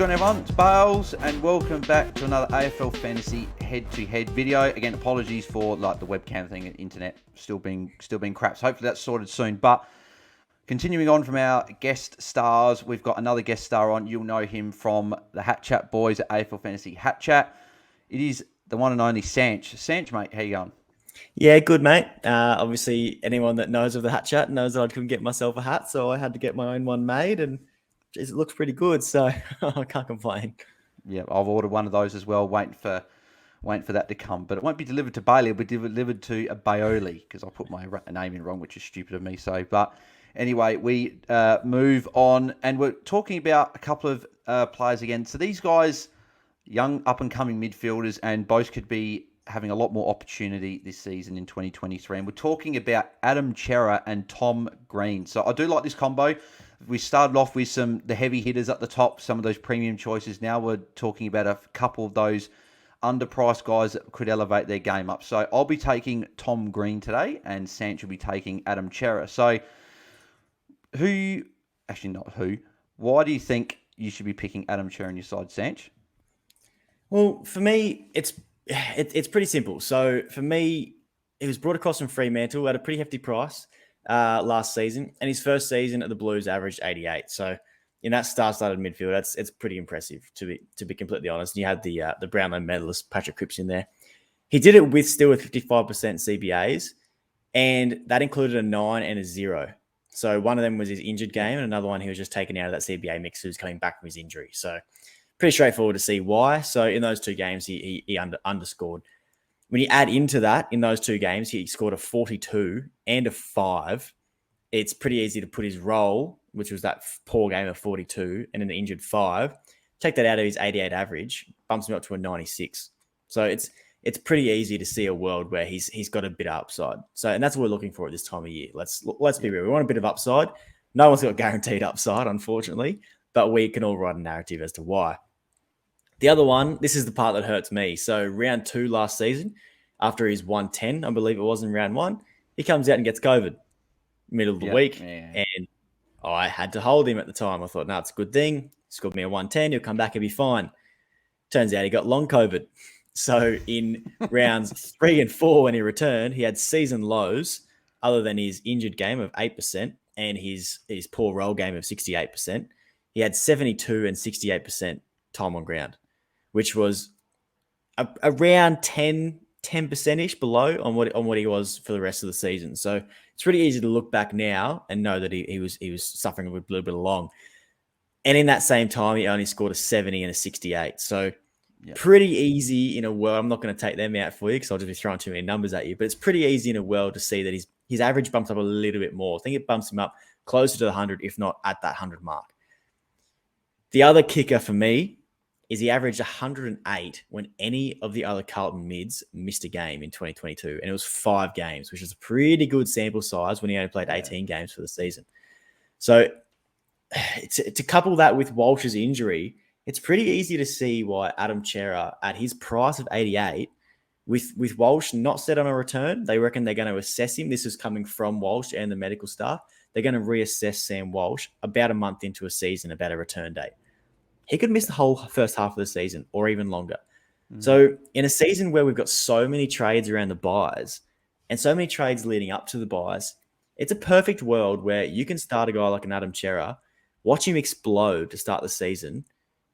going everyone? It's Bales and welcome back to another AFL Fantasy head-to-head video. Again, apologies for like the webcam thing and internet still being crap. So hopefully that's sorted soon. But continuing on from our guest stars, we've got another guest star on. You'll know him from the Hatchat boys at AFL Fantasy Hatchat. It is the one and only Sanch. Sanch, mate, how you going? Yeah, good, mate. Obviously, anyone that knows of the hat chat knows that I couldn't get myself a hat, so I had to get my own one made, and geez, it looks pretty good, so I can't complain. Yeah, I've ordered one of those as well, waiting for that to come. But it won't be delivered to Bailey, it'll be delivered to a Baoli, because I put my name in wrong, which is stupid of me. So, but anyway, we move on, and we're talking about a couple of players again. So these guys, young up-and-coming midfielders, and both could be having a lot more opportunity this season in 2023. And we're talking about Adam Cerra and Tom Green. So I do like this combo. We started off with the heavy hitters at the top, some of those premium choices. Now we're talking about a couple of those underpriced guys that could elevate their game up. So I'll be taking Tom Green today, and Sanch will be taking Adam Cerra. So why do you think you should be picking Adam Cerra on your side, Sanch? Well, for me, it's pretty simple. So for me, he was brought across from Fremantle at a pretty hefty price last season, and his first season at the Blues averaged 88. So in that star-started midfield, it's pretty impressive to be completely honest. And you had the Brownlow medalist Patrick Cripps in there. He did it with 55% CBAs, and that included a 9 and a 0. So one of them was his injured game, and another one he was just taken out of that CBA mix who was coming back from his injury. So pretty straightforward to see why. So in those two games, he underscored. When you add into that, in those two games, he scored a 42 and a 5. It's pretty easy to put his role, which was that poor game of 42, and an injured 5. Take that out of his 88 average, bumps him up to a 96. So it's pretty easy to see a world where he's got a bit of upside. So, and that's what we're looking for at this time of year. Let's be real. We want a bit of upside. No one's got guaranteed upside, unfortunately, but we can all write a narrative as to why. The other one, this is the part that hurts me. So round 2 last season, after his 110, I believe it was in round 1, he comes out and gets COVID middle of the week. Yeah. And I had to hold him at the time. I thought, no, it's a good thing. Scored me a 110. He'll come back. He'll be fine. Turns out he got long COVID. So in rounds 3 and 4, when he returned, he had season lows other than his injured game of 8% and his poor roll game of 68%. He had 72 and 68% time on ground, which was around 10%-ish below on what he was for the rest of the season. So it's pretty easy to look back now and know that he was suffering with a little bit of long. And in that same time, he only scored a 70 and a 68. So pretty easy in a world. I'm not going to take them out for you because I'll just be throwing too many numbers at you. But it's pretty easy in a world to see that his average bumps up a little bit more. I think it bumps him up closer to the 100, if not at that 100 mark. The other kicker for me is he averaged 108 when any of the other Carlton mids missed a game in 2022. And it was 5 games, which is a pretty good sample size when he only played 18 games for the season. So to couple that with Walsh's injury, it's pretty easy to see why Adam Cerra, at his price of 88, with Walsh not set on a return, they reckon they're going to assess him. This is coming from Walsh and the medical staff. They're going to reassess Sam Walsh about a month into a season about a return date. He could miss the whole first half of the season or even longer. Mm-hmm. So in a season where we've got so many trades around the buys and so many trades leading up to the buys, it's a perfect world where you can start a guy like an Adam Cerra, watch him explode to start the season,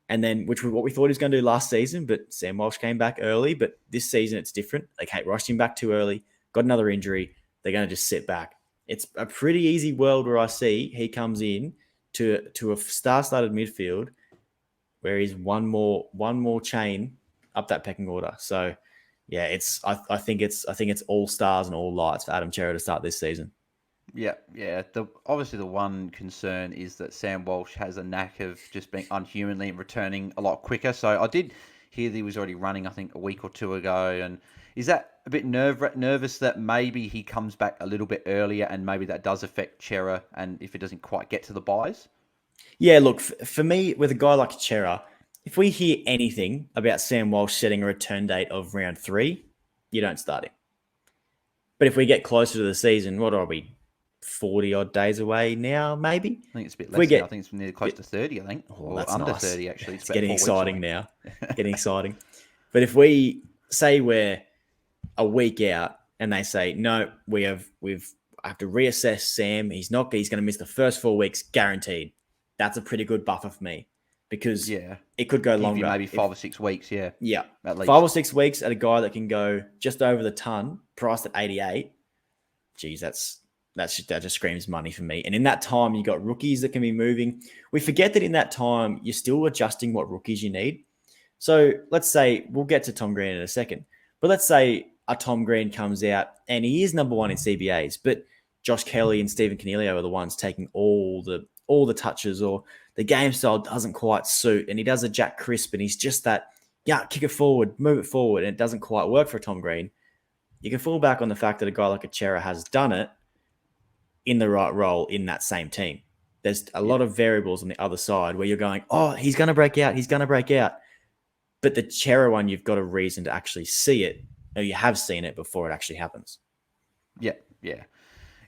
and then, which was what we thought he was going to do last season, but Sam Walsh came back early. But this season, it's different. They rushed him back too early, got another injury. They're going to just sit back. It's a pretty easy world where I see he comes in to a star-started midfield where he's one more chain up that pecking order. So, yeah, I think it's all stars and all lights for Adam Cerra to start this season. Yeah. Obviously, the one concern is that Sam Walsh has a knack of just being unhumanly and returning a lot quicker. So I did hear that he was already running, I think, a week or two ago. And is that a bit nervous that maybe he comes back a little bit earlier and maybe that does affect Cerra and if it doesn't quite get to the buys? Yeah, look, for me, with a guy like Cerra, if we hear anything about Sam Walsh setting a return date of round 3, you don't start him. But if we get closer to the season, what are we? 40 odd days away now, maybe. I think it's a bit If we less now. I get, think it's nearly close to 30, I think. oh, Or that's under nice. 30, actually. It's It's about getting 4 weeks exciting away. now. Getting exciting. But if we say we're a week out and they say, no, I have to reassess Sam. He's going to miss the first 4 weeks guaranteed. That's a pretty good buffer for me because Yeah. it could go Give longer. you maybe 5 or 6 weeks, yeah. Yeah. At least. 5 or 6 weeks at a guy that can go just over the ton, priced at 88. Geez, that just screams money for me. And in that time, you got rookies that can be moving. We forget that in that time, you're still adjusting what rookies you need. So let's say, we'll get to Tom Green in a second, but let's say a Tom Green comes out and he is number one in CBAs, but Josh Kelly and Stephen Coniglio are the ones taking all the touches, or the game style doesn't quite suit, and he does a Jack Crisp and he's just that, kick it forward, move it forward, and it doesn't quite work for Tom Green. You can fall back on the fact that a guy like a Cerra has done it in the right role in that same team. There's a lot of variables on the other side where you're going, oh, he's going to break out. But the Cerra one, you've got a reason to actually see it, or you have seen it before it actually happens. Yeah.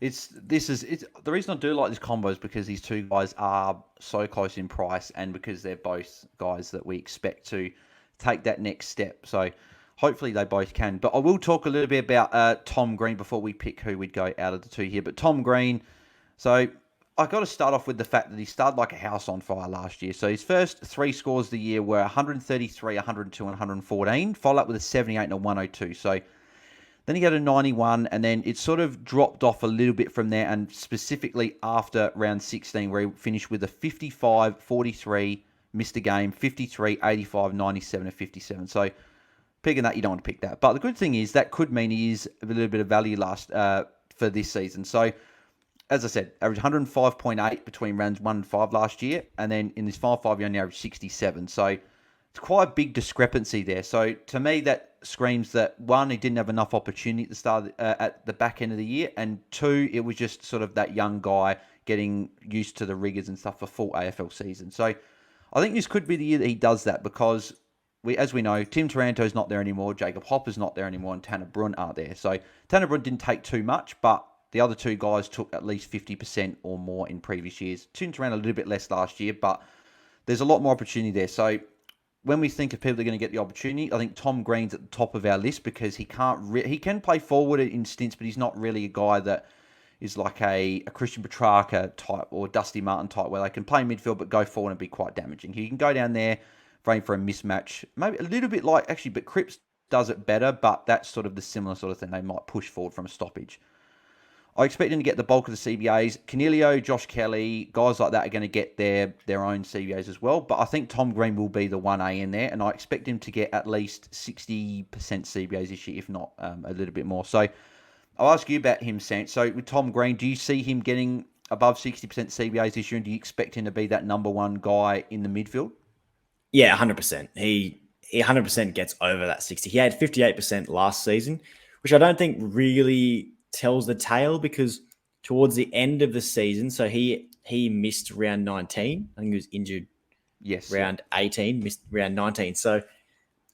It's the reason I do like this combo is because these two guys are so close in price, and because they're both guys that we expect to take that next step. So hopefully they both can. But I will talk a little bit about Tom Green before we pick who we'd go out of the two here. But Tom Green, so I got to start off with the fact that he started like a house on fire last year. So his first 3 scores of the year were 133, 102, and 114, followed up with a 78 and a 102. So then he got a 91, and then it sort of dropped off a little bit from there, and specifically after round 16, where he finished with a 55, 43, missed a game, 53, 85, 97, and 57. So picking that, you don't want to pick that. But the good thing is that could mean he is a little bit of value for this season. So as I said, averaged 105.8 between rounds 1 and 5 last year, and then in this final 5, he only averaged 67. So it's quite a big discrepancy there. So to me, that screams that, one, he didn't have enough opportunity at the start at the back end of the year, and 2, it was just sort of that young guy getting used to the rigors and stuff for full AFL season. So I think this could be the year that he does that, because as we know, Tim Taranto's not there anymore, Jacob Hopper's not there anymore, and Tanner Brunt aren't there. So Tanner Brunt didn't take too much, but the other two guys took at least 50% or more in previous years. Tim Taranto a little bit less last year, but there's a lot more opportunity there. So when we think of people that are going to get the opportunity, I think Tom Green's at the top of our list, because he he can play forward in stints, but he's not really a guy that is like a Christian Petrarca type or Dusty Martin type, where they can play midfield but go forward and be quite damaging. He can go down there, frame for a mismatch, maybe a little bit like, actually, but Cripps does it better, but that's sort of the similar sort of thing. They might push forward from a stoppage. I expect him to get the bulk of the CBAs. Coniglio, Josh Kelly, guys like that are going to get their own CBAs as well. But I think Tom Green will be the 1A in there, and I expect him to get at least 60% CBAs this year, if not a little bit more. So I'll ask you about him, Sanch. So with Tom Green, do you see him getting above 60% CBAs this year, and do you expect him to be that number one guy in the midfield? Yeah, 100%. He 100% gets over that 60. He had 58% last season, which I don't think really tells the tale, because towards the end of the season, so he missed round 19. I think he was injured round 18, missed round 19. So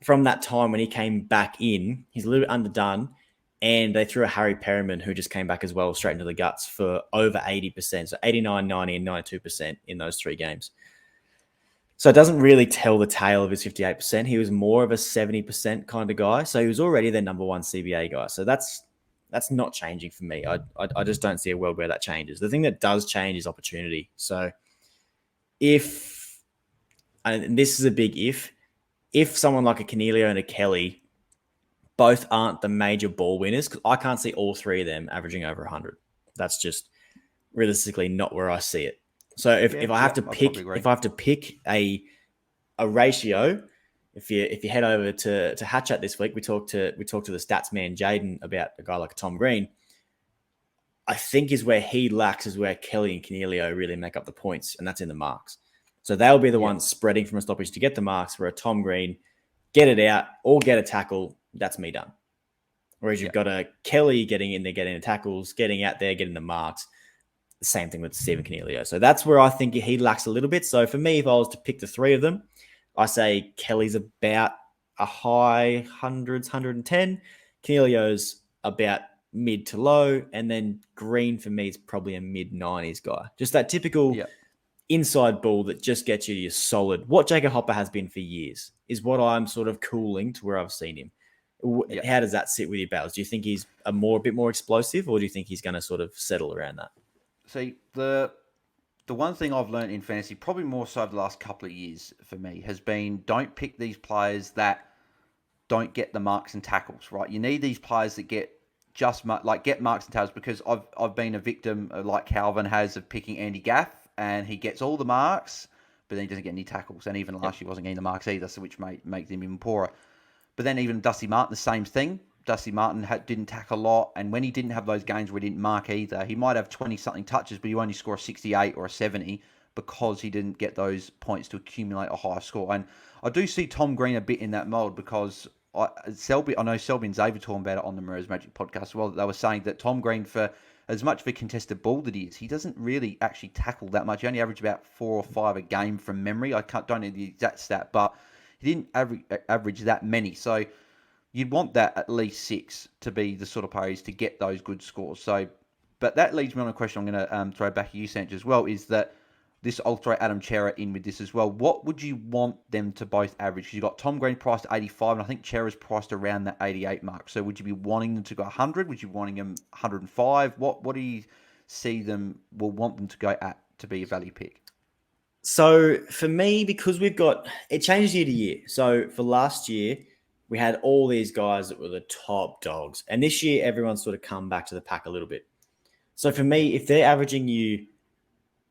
from that time when he came back in, he's a little bit underdone, and they threw a Harry Perryman, who just came back as well, straight into the guts for over 80%. So 89, 90, and 92% in those 3 games. So it doesn't really tell the tale of his 58%. He was more of a 70% kind of guy. So he was already their number one CBA guy. So that's not changing for me. I just don't see a world where that changes. The thing that does change is opportunity. So and this is a big if someone like a Coniglio and a Kelly both aren't the major ball winners, because I can't see all 3 of them averaging over 100. That's just realistically not where I see it. So if I have to pick a ratio, if you head over to Hatchat this week, we talked to the stats man Jaden about a guy like Tom Green. I think is where he lacks is where Kelly and Coniglio really make up the points, and that's in the marks. So they'll be the ones spreading from a stoppage to get the marks, where a Tom Green, get it out or get a tackle, that's me done. Whereas you've got a Kelly getting in there, getting the tackles, getting out there, getting the marks. The same thing with Stephen Coniglio. So that's where I think he lacks a little bit. So for me, if I was to pick the 3 of them, I say Kelly's about a high hundreds, 110. Coniglio's about mid to low, and then Green for me is probably a mid-90s guy. Just that typical Yeah. inside ball that just gets you your solid. What Jacob Hopper has been for years is what I'm sort of cooling to where I've seen him. Yeah. How does that sit with your battles? Do you think he's a bit more explosive, or do you think he's going to sort of settle around that? See, the one thing I've learned in fantasy, probably more so over the last couple of years for me, has been don't pick these players that don't get the marks and tackles, right? You need these players that get get marks and tackles, because I've been a victim, like Calvin has, of picking Andy Gaff, and he gets all the marks, but then he doesn't get any tackles, and even last year wasn't getting the marks either, so which makes him even poorer. But then even Dusty Martin, the same thing. Dusty Martin didn't tackle a lot, and when he didn't have those games where he didn't mark either, he might have 20-something touches, but you only score a 68 or a 70 because he didn't get those points to accumulate a higher score. And I do see Tom Green a bit in that mould, because I know Selby and Xavier talking about it on the Mirrors Magic podcast as well. They were saying that Tom Green, for as much of a contested ball that he is, he doesn't really actually tackle that much. He only averaged about 4 or 5 a game from memory. Don't know the exact stat, but he didn't average that many. So you'd want that at least 6 to be the sort of players to get those good scores. So, but that leads me on a question I'm going to throw back at you, Sanch, as well, is that I'll throw Adam Cerra in with this as well. What would you want them to both average? Because you've got Tom Green priced at 85, and I think Cerra's priced around that 88 mark. So would you be wanting them to go 100? Would you be wanting them 105? What do you see them, will want them to go at to be a value pick? So for me, because it changes year to year. So for last year, we had all these guys that were the top dogs. And this year, everyone's sort of come back to the pack a little bit. So for me, if they're averaging you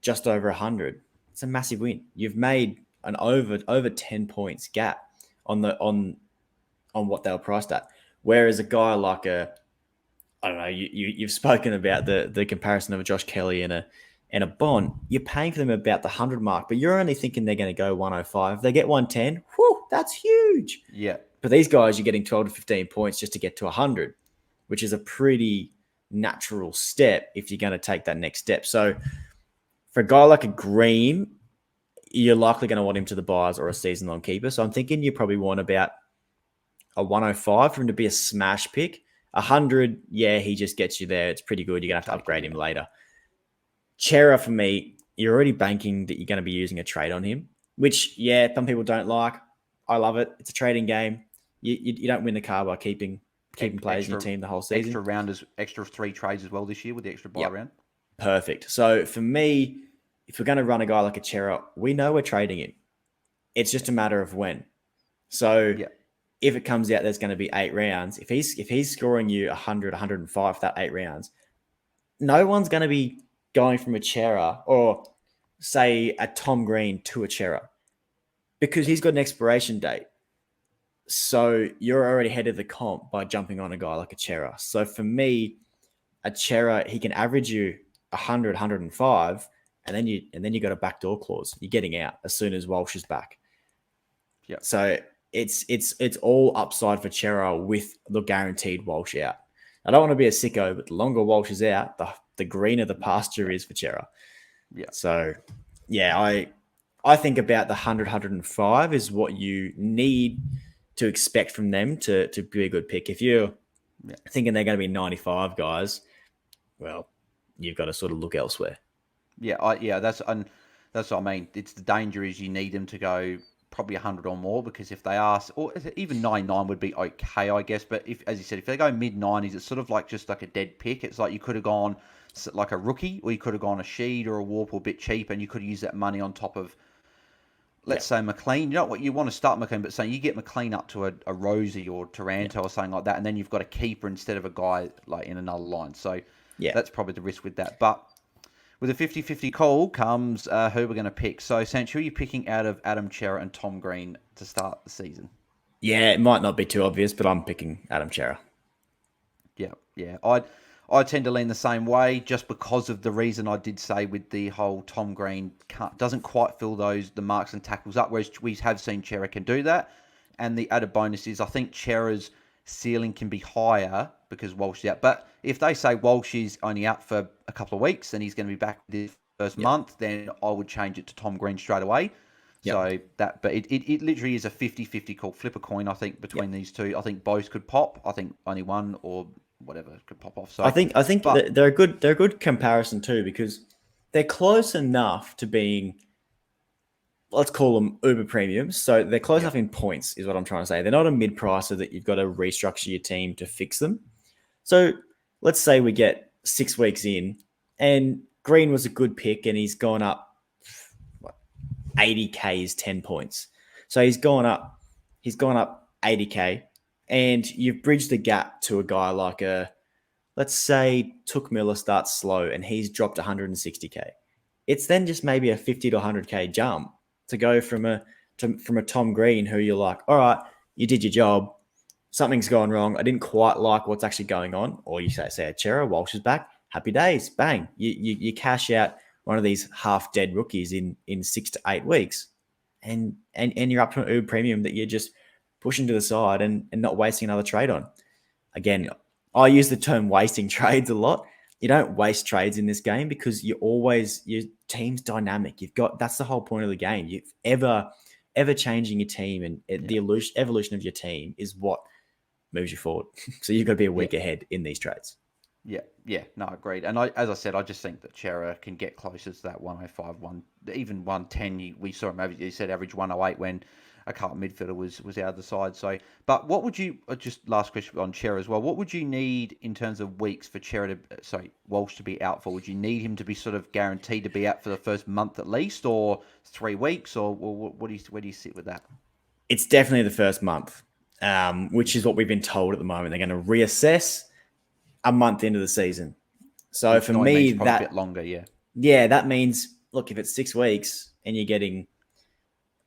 just over 100, it's a massive win. You've made an over 10 points gap on what they were priced at. Whereas a guy like I don't know, you've spoken about the comparison of a Josh Kelly and a Bond. You're paying for them about the 100 mark, but you're only thinking they're going to go 105. If they get 110, whew, that's huge. Yeah. But these guys, you're getting 12 to 15 points just to get to 100, which is a pretty natural step if you're going to take that next step. So for a guy like a Green, you're likely going to want him to the buyers or a season-long keeper. So I'm thinking you probably want about a 105 for him to be a smash pick. 100, yeah, he just gets you there. It's pretty good. You're going to have to upgrade him later. Cerra, for me, you're already banking that you're going to be using a trade on him, which, yeah, some people don't like. I love it. It's a trading game. You don't win the car by keeping players in your team the whole season. Extra 3 trades as well this year with the extra buy round. Perfect. So for me, if we're going to run a guy like a Cerra, we know we're trading him. It's just a matter of when. So if it comes out there's going to be 8 rounds, if he's scoring you 100, 105 for that 8 rounds, no one's going to be going from a Cerra or say a Tom Green to a Cerra because he's got an expiration date. So you're already ahead of the comp by jumping on a guy like a Cerra. So for me, a Cerra, he can average you 100, 105, and then you got a backdoor clause. You're getting out as soon as Walsh is back. Yeah. So it's all upside for Cerra with the guaranteed Walsh out. I don't want to be a sicko, but the longer Walsh is out, the greener the pasture is for Cerra. Yeah. So yeah, I think about the 100, 105 is what you need to expect from them to be a good pick. If you're thinking they're going to be 95 guys, well, you've got to sort of look elsewhere. That's what I mean. It's the danger is you need them to go probably 100 or more, because if they are, or even 99 would be okay, I guess. But if, as you said, if they go mid-90s, it's sort of like just like a dead pick. It's like you could have gone like a rookie, or you could have gone a Sheed or a Warp a bit cheap, and you could use that money on top of, let's say, McLean. You know what, you want to start McLean, but saying you get McLean up to a Rosie or Taranto or something like that, and then you've got a keeper instead of a guy like in another line. So that's probably the risk with that. But with a 50-50 call comes who we're going to pick. So, Sanch, who are you picking out of Adam Cerra and Tom Green to start the season? Yeah, it might not be too obvious, but I'm picking Adam Cerra. Yeah. I tend to lean the same way, just because of the reason I did say with the whole Tom Green doesn't quite fill the marks and tackles up, whereas we have seen Cerra can do that. And the added bonus is I think Cerra's ceiling can be higher because Walsh is out. But if they say Walsh is only out for a couple of weeks and he's going to be back this first month, then I would change it to Tom Green straight away. So but it literally is a 50-50 call. Flip a coin, I think, between these two. I think both could pop. I think only one or whatever could pop off. I So, think but they're a good comparison too, because they're close enough to being, let's call them uber premiums. So they're close yeah, enough in points, is what I'm trying to say. They're not a mid pricer that you've got to restructure your team to fix them. So let's say we get 6 weeks in, and Green was a good pick, and he's gone up, what, 80k is 10 points. So he's gone up 80k, and you've bridged the gap to a guy like let's say Took Miller starts slow and he's dropped 160k. It's then just maybe a 50 to 100k jump to go from a Tom Green, who you're like, all right, you did your job. Something's gone wrong. I didn't quite like what's actually going on. Or you say a Cerra, Walsh is back. Happy days. Bang. You cash out one of these half dead rookies in 6 to 8 weeks. And you're up to an Uber premium that you're just pushing to the side and not wasting another trade on. Again, I use the term wasting trades a lot. You don't waste trades in this game because your team's dynamic. That's the whole point of the game. You've ever changing your team, and the evolution of your team is what moves you forward. So you've got to be a week ahead in these trades. Yeah, no, agreed. And as I said, I just think that Cerra can get closer to that 105, even 110. We saw him, maybe you said average 108 when a Carlton midfielder was out of the side. So, but what would you, just last question on Cerra as well, what would you need in terms of weeks for Walsh to be out for? Would you need him to be sort of guaranteed to be out for the first month at least, or 3 weeks, or where do you sit with that? It's definitely the first month, which is what we've been told at the moment. They're going to reassess a month into the season. So Which for me, probably a bit longer, that means, look, if it's 6 weeks and you're getting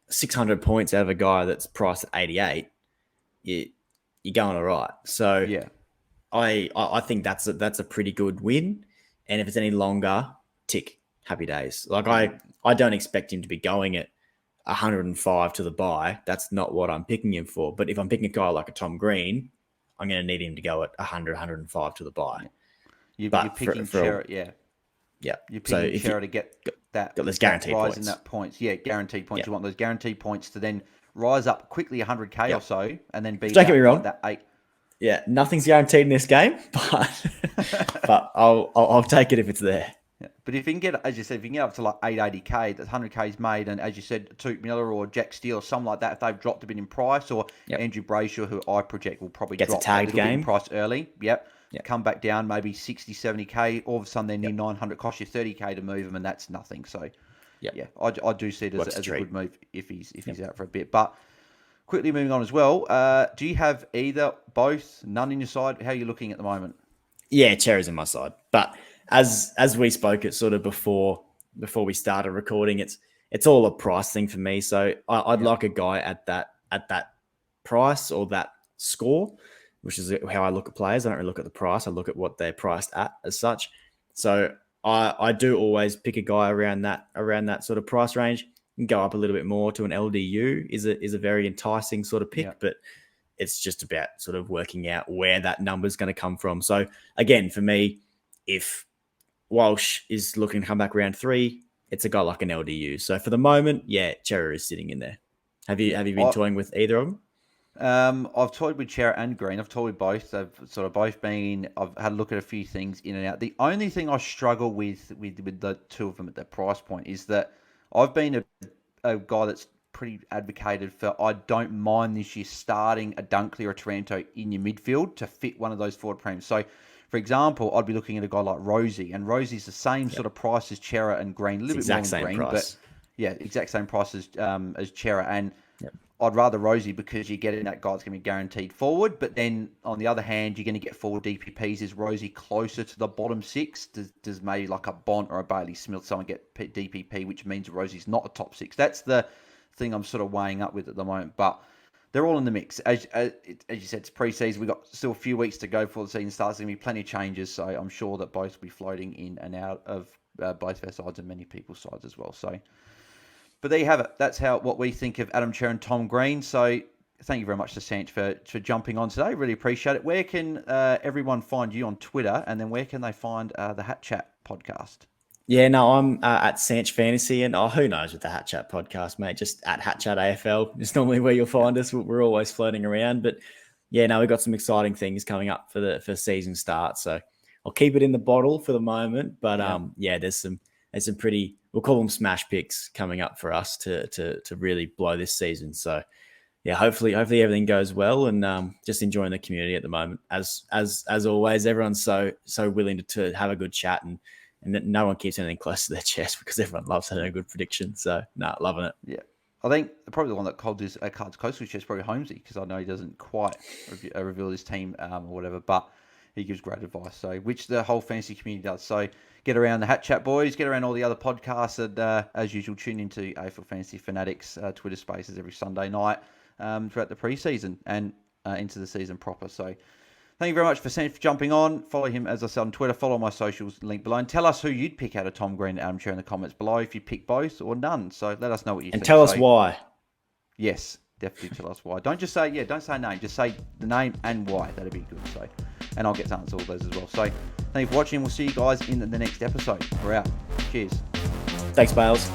600 points out of a guy that's priced at 88, you're going all right. So yeah, I think that's a pretty good win. And if it's any longer, tick, happy days. Like I don't expect him to be going at 105 to the buy. That's not what I'm picking him for. But if I'm picking a guy like a Tom Green, I'm going to need him to go at 100, 105 to the buy. You're But picking Cerra, yeah. Yeah. You're picking Cerra to get that got those guaranteed rise points. in that points. Yeah, guaranteed points. Yep. You want those guaranteed points to then rise up quickly 100k or so, and then be Don't get me wrong. Like that 8. Yeah, nothing's guaranteed in this game, but I'll take it if it's there. Yeah. But if you can get, as you said, if you can get up to like 880k, that's 100k's made, and as you said, Toot Miller or Jack Steele or something like that, if they've dropped a bit in price, or Andrew Brayshaw, who I project will probably Gets drop a tagged little bit in game. price early. Yep. Come back down maybe 60, 70k. All of a sudden they're near 900, cost you 30k to move them, and that's nothing. So yeah, I do see it as a good move if he's out for a bit. But quickly moving on as well, do you have either, both, none in your side? How are you looking at the moment? Yeah, Cerra's in my side. But as we spoke it sort of before we started recording, it's all a price thing for me. So I'd like a guy at that price or that score, which is how I look at players. I don't really look at the price. I look at what they're priced at as such. So I do always pick a guy around that sort of price range. And go up a little bit more to an LDU is a very enticing sort of pick, but it's just about sort of working out where that number is going to come from. So again, for me, if Walsh is looking to come back round 3, it's a guy like an LDU. So for the moment, Cerra is sitting in there. Have you been toying with either of them? I've toyed with Cerra and Green. I've toyed with both. They've sort of both been. I've had a look at a few things in and out. The only thing I struggle with the two of them at their price point is that I've been a guy that's pretty advocated for. I don't mind this year starting a Dunkley or a Taranto in your midfield to fit one of those forward premiums. So, for example, I'd be looking at a guy like Rosie, and Rosie's the same sort of price as Cerra and Green, a little bit more than Green, price. But exact same price as Cerra. And I'd rather Rosie because you're getting that guy that's going to be guaranteed forward. But then on the other hand, you're going to get forward DPPs. Is Rosie closer to the bottom 6? Does maybe like a Bont or a Bailey Smith someone get DPP, which means Rosie's not a top 6? That's the thing I'm sort of weighing up with at the moment. But they're all in the mix. As you said, it's pre-season. We've got still a few weeks to go before the season starts. There's going to be plenty of changes. So I'm sure that both will be floating in and out of both our sides and many people's sides as well. So... But there you have it. That's what we think of Adam Cerra and Tom Green. So thank you very much to Sanch for jumping on today. Really appreciate it. Where can everyone find you on Twitter? And then where can they find the Hatchat podcast? Yeah, no, I'm at Sanch Fantasy. And who knows with the Hatchat podcast, mate? Just at Hatchat AFL is normally where you'll find us. We're always floating around. But yeah, no, we've got some exciting things coming up for season start. So I'll keep it in the bottle for the moment. But there's some pretty, we'll call them smash picks coming up for us to really blow this season. So yeah, hopefully everything goes well, and just enjoying the community at the moment. As always, everyone's so willing to have a good chat, and no one keeps anything close to their chest because everyone loves having a good prediction. So loving it. Yeah. I think probably the one that holds his cards close to his chest is probably Holmesy, because I know he doesn't quite reveal his team or whatever, but he gives great advice. So, which the whole fantasy community does. So, get around the Hatchat boys, get around all the other podcasts, and as usual, tune into AFL Fantasy Fanatics Twitter Spaces every Sunday night throughout the preseason and into the season proper. So, thank you very much for Sanch jumping on. Follow him, as I said, on Twitter. Follow my socials, link below. And tell us who you'd pick out of Tom Green and Adam Cerra in the comments below, if you pick both or none. So let us know what you think. And tell us why. Yes, definitely tell us why. Don't just say, don't say name. Just say the name and why. That'd be good. So, and I'll get to answer all those as well. So thank you for watching. We'll see you guys in the next episode. We're out. Cheers. Thanks, Bales.